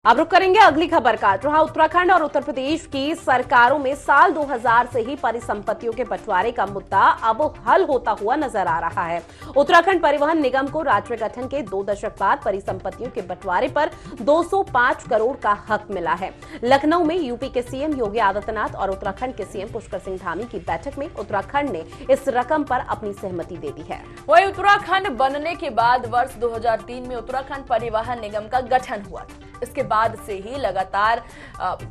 अब रुक करेंगे अगली खबर का, जहां उत्तराखंड और उत्तर प्रदेश की सरकारों में साल 2000 से ही परिसंपत्तियों के बंटवारे का मुद्दा अब हल होता हुआ नजर आ रहा है। उत्तराखंड परिवहन निगम को राज्य गठन के 2 दशक बाद परिसंपत्तियों के बंटवारे पर 205 करोड़ का हक मिला है। लखनऊ में यूपी के सीएम योगी आदित्यनाथ और उत्तराखंड के सीएम पुष्कर सिंह धामी की बैठक में उत्तराखंड ने इस रकम पर अपनी सहमति दे दी है। वहीं उत्तराखंड बनने के बाद वर्ष 2003 में उत्तराखंड परिवहन निगम का गठन हुआ था। इसके बाद से ही लगातार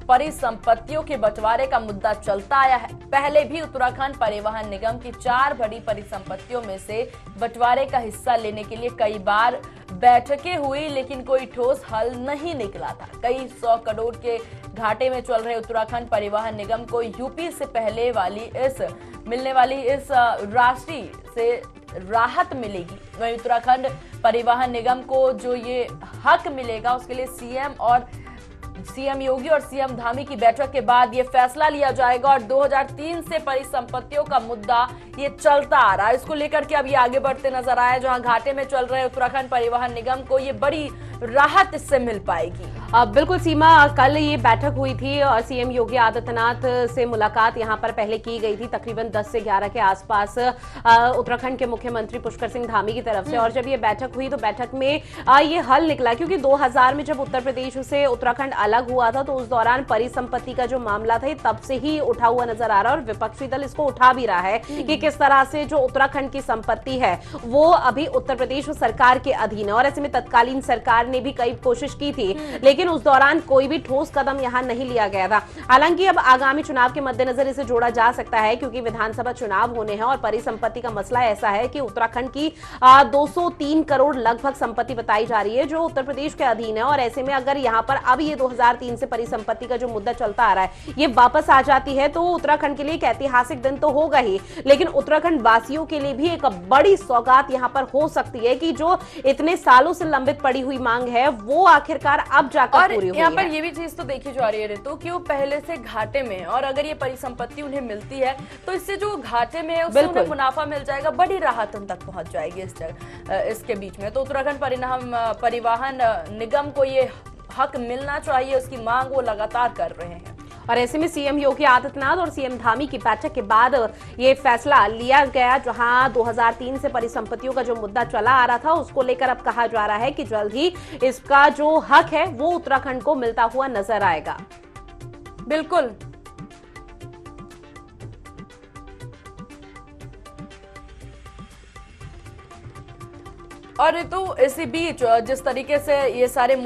परिसंपत्तियों के बंटवारे का मुद्दा चलता आया है। पहले भी उत्तराखंड परिवहन निगम की 4 बड़ी परिसंपत्तियों में से बंटवारे का हिस्सा लेने के लिए कई बार बैठकें हुई, लेकिन कोई ठोस हल नहीं निकला था। कई 100 करोड़ के घाटे में चल रहे उत्तराखंड परिवहन निगम को यूपी से पहले मिलने वाली इस राशि से राहत मिलेगी। वहीं उत्तराखंड परिवहन निगम को जो ये हक मिलेगा, उसके लिए सीएम योगी और सीएम धामी की बैठक के बाद ये फैसला लिया जाएगा। और 2003 से परिसंपत्तियों का मुद्दा ये चलता आ रहा है। इसको लेकर के अब ये आगे बढ़ते नजर आया, जहां घाटे में चल रहे उत्तराखंड परिवहन निगम को ये बड़ी राहत इससे मिल पाएगी। बिल्कुल सीमा, कल ये बैठक हुई थी और सीएम योगी आदित्यनाथ से मुलाकात यहां पर पहले की गई थी तकरीबन 10 से 11 के आसपास उत्तराखंड के मुख्यमंत्री पुष्कर सिंह धामी की तरफ से। और जब ये बैठक हुई तो बैठक में ये हल निकला, क्योंकि 2000 में जब उत्तर प्रदेश से उत्तराखंड अलग हुआ था तो उस दौरान परिसंपत्ति का जो मामला था तब से ही उठा हुआ नजर आ रहा है और विपक्षी दल इसको उठा भी रहा है कि किस तरह से जो उत्तराखंड की संपत्ति है वो अभी उत्तर प्रदेश सरकार के अधीन है। और ऐसे में तत्कालीन सरकार ने भी कई कोशिश की थी, लेकिन उस दौरान कोई भी ठोस कदम यहां नहीं लिया गया था। हालांकि अब आगामी चुनाव के मद्देनजर इसे जोड़ा जा सकता है, क्योंकि विधानसभा चुनाव होने हैं और परिसंपत्ति का मसला ऐसा है कि उत्तराखंड की 203 करोड़ लगभग संपत्ति बताई जा रही है जो उत्तर प्रदेश के अधीन है। और ऐसे में अगर यहां पर अब ये 2003 से परिसंपत्ति का जो मुद्दा चलता आ रहा है ये वापस आ जाती है तो उत्तराखंड के लिए एक ऐतिहासिक दिन तो होगा ही, लेकिन उत्तराखंड वासियों के लिए भी एक बड़ी सौगात यहां पर हो सकती है कि जो इतने सालों से लंबित पड़ी हुई मांग है वो आखिरकार अब जाकर पूरी हुई है। यहाँ पर ये भी चीज तो देखी जा रही है ऋतु कि वो पहले से घाटे में, और अगर ये परिसंपत्ति उन्हें मिलती है तो इससे जो घाटे में है उससे उन्हें मुनाफा मिल जाएगा, बड़ी राहत उन तक पहुंच जाएगी इसके बीच में। तो उत्तराखंड परिवहन निगम को ये हक मिलना चाहिए, उसकी मांग वो लगातार कर रहे हैं। और ऐसे में सीएम योगी आदित्यनाथ और सीएम धामी की बैठक के बाद ये फैसला लिया गया, जहां 2003 से परिसंपत्तियों का जो मुद्दा चला आ रहा था उसको लेकर अब कहा जा रहा है कि जल्द ही इसका जो हक है वो उत्तराखंड को मिलता हुआ नजर आएगा। बिल्कुल। और तो इसी बीच जिस तरीके से ये सारे